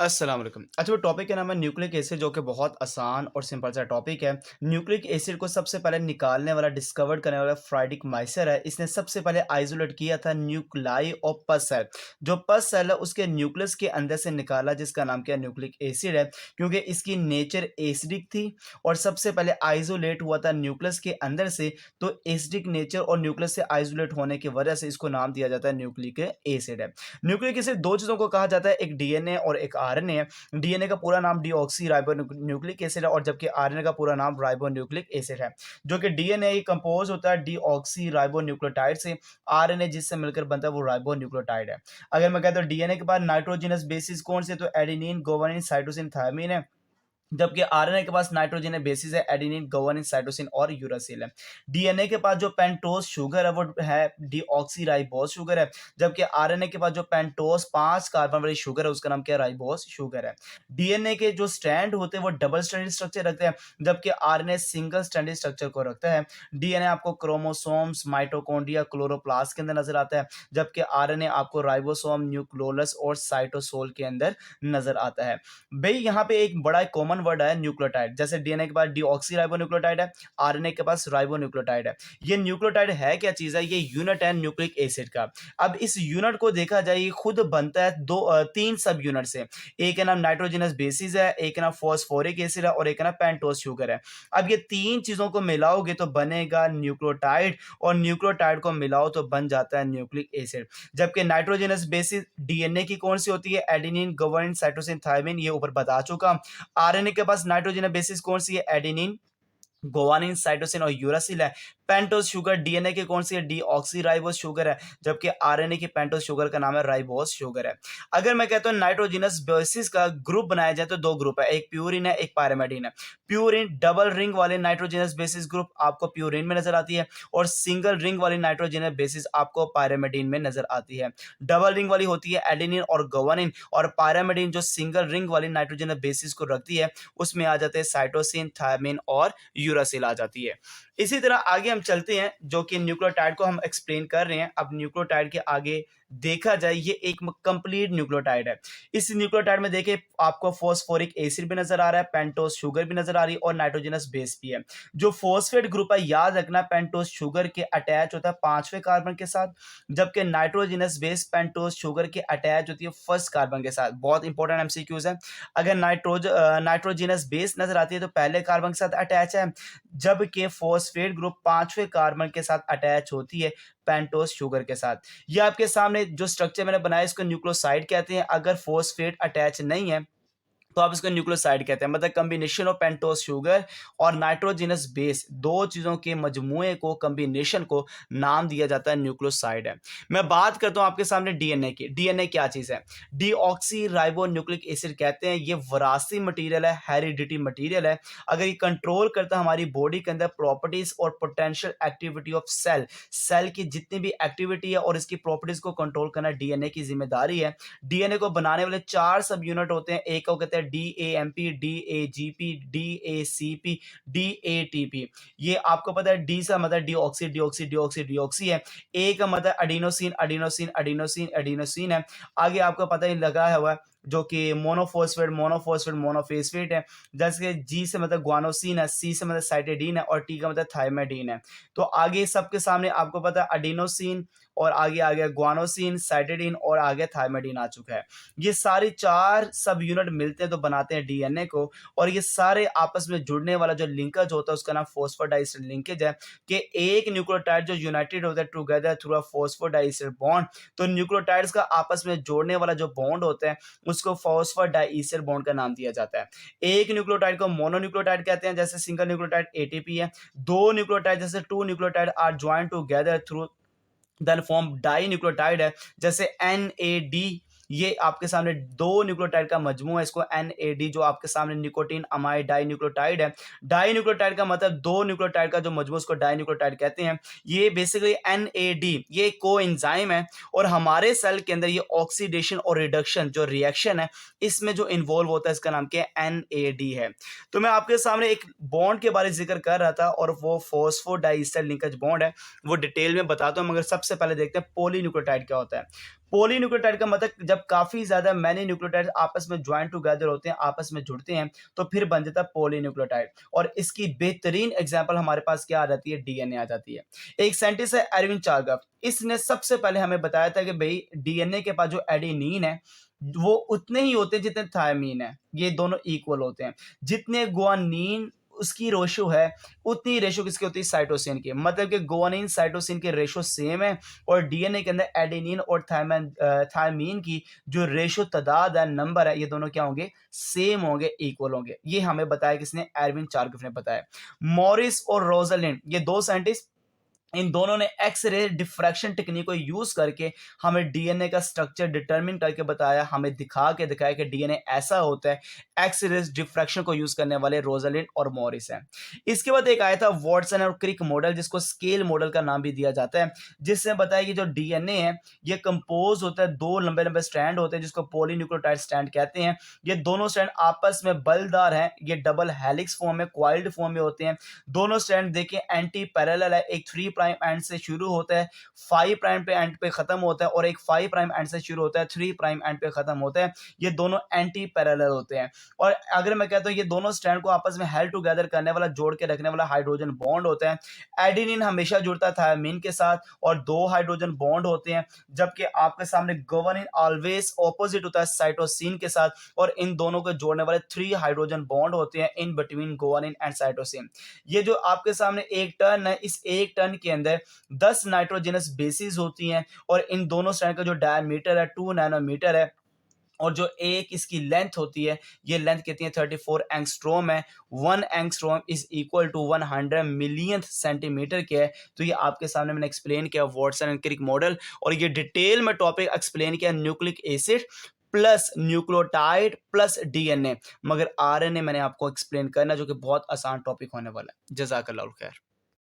अस्सलाम वालेकुम। अच्छा, वो टॉपिक का नाम है न्यूक्लिक एसिड, जो कि बहुत आसान और सिंपल सा टॉपिक है। न्यूक्लिक एसिड को सबसे पहले निकालने वाला, डिस्कवर करने वाला फ्राइडिक माइसर है। इसने सबसे पहले आइसोलेट किया था न्यूक्लाई और पस सेल। जो पस सेल है उसके न्यूक्लियस के अंदर से निकाला, जिसका नाम क्या न्यूक्लिक एसिड है, क्योंकि इसकी नेचर एसिडिक थी और सबसे पहले आइसोलेट हुआ था न्यूक्लियस के अंदर से। तो एसिडिक नेचर और न्यूक्लियस से आइसोलेट होने की वजह से इसको नाम दिया जाता है न्यूक्लिक एसिड है। न्यूक्लिक एसिड दो चीज़ों को कहा जाता है, एक डीएनए और एक आरएनए है। डीएनए का पूरा नाम डीऑक्सी राइबो न्यूक्लिक एसिड है और जबकि आरएनए का पूरा नाम राइबो न्यूक्लिक एसिड है। जो कि डीएनए कंपोज होता है डीऑक्सी राइबो न्यूक्लियोटाइड से। आरएनए जिससे मिलकर बनता है वो राइबो न्यूक्लियोटाइड है। अगर मैं कहता हूँ डीएनए के बाद नाइट्रोजनस बेसिस कौन से, तो एडेनिन, गुआनिन, साइटोसिन, थायमिन है। जबकि आरएनए के पास नाइट्रोजन है बेसिस है एडेनिन, गुआनिन, साइटोसिन और यूरासिल है। डीएनए के पास जो पेंटोस शुगर है वो है डीऑक्सीराइबोस शुगर है। जबकि आरएनए के पास जो पेंटोस 5 कार्बन वाली शुगर है उसका नाम क्या है, राइबोस शुगर है। डीएनए के जो स्ट्रैंड होते हैं वो डबल स्ट्रैंडेड स्ट्रक्चर रखते हैं, जबकि आरएनए सिंगल स्ट्रैंडेड स्ट्रक्चर को रखता है। डीएनए आपको क्रोमोसोम्स, माइटोकॉन्ड्रिया, क्लोरोप्लास्ट के अंदर नजर आता है, जबकि आरएनए आपको राइबोसोम, न्यूक्लियोलस और साइटोसोल के अंदर नजर आता है। भाई यहाँ पे एक बड़ा कॉमन वर्ड है न्यूक्लियोटाइड। जैसे डीएनए के पास डीऑक्सीराइबोन्यूक्लियोटाइड है, आरएनए के पास राइबोन्यूक्लियोटाइड है। ये न्यूक्लियोटाइड है क्या चीज है, ये यूनिट है न्यूक्लिक एसिड का। अब इस यूनिट को देखा जाए, ये खुद बनता है तीन सब यूनिट से। एक का नाम नाइट्रोजनस बेसिस है, एक का नाम फॉस्फोरिक एसिड है और एक का नाम पेंटोस शुगर है। अब ये तीन चीजों को मिलाओगे तो बनेगा न्यूक्लियोटाइड, और न्यूक्लियोटाइड को मिलाओ तो बन जाता है न्यूक्लिक एसिड। जबकि नाइट्रोजनस बेसिस डीएनए की कौन सी होती है, एडेनिन, गुआनिन, साइटोसिन, थायमिन, ये ऊपर बता चुका। आरएनए के पास नाइट्रोजन बेसिस कौन सी है, एडेनिन, गुआनिन, साइटोसिन और यूरासिल है। पेंटोस शुगर डीएनए की कौन सी है, डीऑक्सीराइबोस शुगर है। जबकि आरएनए की पेंटोस शुगर का नाम है राइबोस शुगर है। अगर मैं कहता हूं नाइट्रोजनस बेसिस का ग्रुप बनाया जाए तो दो ग्रुप है, एक प्यूरिन है, एक पायरिमिडीन है। प्यूरिन डबल रिंग वाले नाइट्रोजनस बेसिस ग्रुप आपको प्यूरिन में नजर आती है, और सिंगल रिंग वाली नाइट्रोजनस बेसिस आपको पायरिमिडीन में नजर आती है। डबल रिंग वाली होती है एडेनिन और गुआनिन, और पायरिमिडीन जो सिंगल रिंग वाली नाइट्रोजनस बेसिस को रखती है उसमें आ जाते हैं साइटोसिन, थायमिन और यूरासिल आ जाती है। इसी तरह आगे हम चलते हैं, जो कि न्यूक्लियोटाइड को हम एक्सप्लेन कर रहे हैं। अब न्यूक्लियोटाइड के आगे देखा जाए, ये एक कंप्लीट न्यूक्लियोटाइड है। इस न्यूक्लियोटाइड में देखिए आपको फॉस्फोरिक एसिड भी नजर आ रहा है, पेंटोस शुगर भी नजर आ रही है और नाइट्रोजनस बेस भी है। जो फॉस्फेट ग्रुप है, याद रखना, पेंटोस शुगर के अटैच होता है 5वें कार्बन के साथ, जबकि नाइट्रोजनस बेस पेंटोस शुगर के अटैच होती है 1st कार्बन के साथ। बहुत इंपॉर्टेंट एमसीक्यूज है। अगर नाइट्रोजनस बेस नजर आती है तो पहले कार्बन के साथ अटैच है, जबकि फॉस्फेट ग्रुप 5वें कार्बन के साथ अटैच होती है पेंटोस शुगर के साथ। ये आपके सामने जो स्ट्रक्चर मैंने बनाया इसको न्यूक्लियोसाइड कहते हैं। अगर फॉस्फेट अटैच नहीं है तो आप इसको न्यूक्लियोसाइड कहते हैं। मतलब कॉम्बिनेशन ऑफ पेंटोस शुगर और नाइट्रोजनस बेस, दो चीजों के मजमूए को, कॉम्बिनेशन को नाम दिया जाता है न्यूक्लियोसाइड है। मैं बात करता हूं आपके सामने डीएनए की। डीएनए क्या चीज है, डीऑक्सी राइबो न्यूक्लिक एसिड कहते हैं। ये वरासी मटेरियल है, हेरिडिटी मटेरियल है। अगर ये कंट्रोल करता है हमारी बॉडी के अंदर प्रॉपर्टीज और potential activity of cell, cell की जितनी भी एक्टिविटी है और इसकी प्रॉपर्टीज को कंट्रोल करना डीएनए की जिम्मेदारी है। डीएनए को बनाने वाले 4 सब यूनिट होते हैं। एक को कहते हैं डीएएमपी, डीएजीपी, डीएसीपी, डीएटीपी। ये आपको पता है, डी से मतलब डीऑक्सी डीऑक्सी डीऑक्सी डीऑक्सी है। ए का मतलब एडिनोसिन एडिनोसिन एडिनोसिन एडिनोसिन है। आगे आपको पता ही लगा हुआ है, जो कि मोनोफॉस्फेट मोनोफॉस्फेट मोनोफेस्फेट है। जैसे जी से मतलब ग्वानोसिन है, सी से मतलब साइटेडीन है और टी का मतलब थाइमाइडिन है। तो आगे सबके सामने आपको पता है एडिनोसिन, और आगे आ गया ग्वानोसिन, साइटेडीन और आगे थाइमाइडिन आ चुका है। ये सारी 4 सब यूनिट मिलते हैं तो बनाते हैं डीएनए को, और ये सारे आपस में जुड़ने वाला जो लिंकेज होता है उसका नाम फॉस्फोडाइस्टर लिंकेज है। कि एक न्यूक्लियोटाइड जो यूनाइटेड होता है together through a phosphodiester bond, तो न्यूक्लियोटाइड्स का आपस में जोड़ने वाला जो बॉन्ड होता है उसको फॉस्फोडाइस्टर बॉन्ड का नाम दिया जाता है। एक न्यूक्लियोटाइड को मोनोन्यूक्लियोटाइड कहते हैं, जैसे सिंगल न्यूक्लियोटाइड एटीपी है। दो न्यूक्लियोटाइड जैसे two nucleotide are joint together through then form dinucleotide है, जैसे एन ये आपके सामने दो न्यूक्लियोटाइड का मजमू है, इसको एन जो आपके सामने निकोटीन अमाइड डाई न्यूक्लियोटाइड है। डाई न्यूक्लियोटाइड का मतलब दो न्यूक्लियोटाइड का जो मजमू, उसको डाई न्यूक्लियोटाइड कहते हैं। ये बेसिकली एन ये को एंजाइम है, और हमारे सेल के अंदर ये ऑक्सीडेशन और रिडक्शन जो रिएक्शन है इसमें जो इन्वॉल्व होता है इसका नाम क्या है, एन है। तो मैं आपके सामने एक बॉन्ड के बारे में जिक्र कर रहा था, और वो फॉस्फोडाइस्टर लिंकेज बॉन्ड है। वो डिटेल में बताता हूं, मगर सबसे पहले देखते हैं पॉलीन्यूक्लियोटाइड क्या होता है। पॉलीन्यूक्लियोटाइड का मतलब जब काफ़ी ज़्यादा मैनी न्यूक्लियोटाइड्स आपस में जॉइन टुगेदर होते हैं, आपस में जुड़ते हैं, तो फिर बन जाता है पॉलीन्यूक्लियोटाइड। और इसकी बेहतरीन एग्ज़ाम्पल हमारे पास क्या आ जाती है? डीएनए आ जाती है। एक साइंटिस्ट है एरविन चार्गाफ, इसने सबसे पहले हमें बताया था कि भई डीएनए के पास जो एडेनिन है, वो उतने ही होते हैं जितने थायमीन है। ये दोनों इक्वल होते हैं। जितने गुआनिन उसकी रेशो है, उतनी रेशो किसकी होती है? साइटोसिन की। मतलब कि गुआनिन साइटोसिन की रेशो सेम है और डीएनए के अंदर एडेनिन और थायमीन की जो रेशो तादाद है, नंबर है, ये दोनों क्या होंगे? सेम होंगे, इक्वल होंगे। ये हमें बताया किसने? एरविन चार्गफ ने बताया। मॉरिस और रोजलिंड, ये दो साइंटिस्ट, इन दोनों ने एक्स-रे डिफ्रैक्शन टेक्निक को यूज़ करके हमें डीएनए का स्ट्रक्चर डिटरमिन करके बताया, हमें दिखा के दिखाया कि डीएनए ऐसा होता है। एक्स-रे डिफ्रैक्शन को यूज़ करने वाले रोज़लिंड और मॉरिस हैं। इसके बाद एक आया था वॉटसन और क्रिक मॉडल, जिसको स्केल मॉडल का नाम भी दिया जाता है, जिसने बताया कि जो डीएनए है, ये कंपोज़ होता है, 2 लंबे-लंबे स्ट्रैंड होते हैं, जिसको पॉलीन्यूक्लियोटाइड स्ट्रैंड कहते हैं। ये दोनों स्ट्रैंड आपस में बलदार हैं, ये डबल हेलिक्स फॉर्म में, कॉइल्ड फॉर्म में होते हैं। दोनों स्ट्रैंड देखिए एंटी पैरेलल है, एक 3 प्राइम एंड से शुरू होता है, 5 प्राइम पे एंड पे खत्म होता है, और एक 5 प्राइम एंड से शुरू होता है, 3 प्राइम एंड पे खत्म होता है। ये दोनों एंटी पैरेलल होते हैं। और अगर मैं कहता हूँ ये दोनों स्ट्रैंड को आपस में हेल्ड टुगेदर करने वाला, जोड़ के रखने वाला हाइड्रोजन बॉन्ड होता है। एडेनिन हमेशा जुड़ता है थायमीन के साथ और 2 हाइड्रोजन बॉन्ड होते हैं, जबकि आपके सामने गुआनिन ऑलवेज ऑपोजिट होता है साइटोसिन के साथ, और इन दोनों को जोड़ने वाले 3 हाइड्रोजन बॉन्ड होते हैं in between guanine and cytosine. ये जो आपके सामने एक टर्न है, इस एक टर्न के अंदर 10 नाइट्रोजनस बेसिस होती हैं, और इन दोनों स्ट्रैंड का जो डायमीटर है 2 नैनोमीटर है, और जो एक इसकी लेंथ होती है, ये लेंथ कितनी है? 34 एंगस्ट्रॉम है। 1 angstrom is equal to 100 millionth centimetre के है। तो ये आपके सामने मैंने एक्सप्लेन किया वॉटसन एंड क्रिक मॉडल, और ये डिटेल में टॉपिक एक्सप्लेन किया nucleic acid plus nucleotide plus DNA, मगर आरएनए मैंने आपको एक्सप्लेन करना, जो कि बहुत आसान टॉपिक होने वाला है। जज़ाकल्लाह खैर।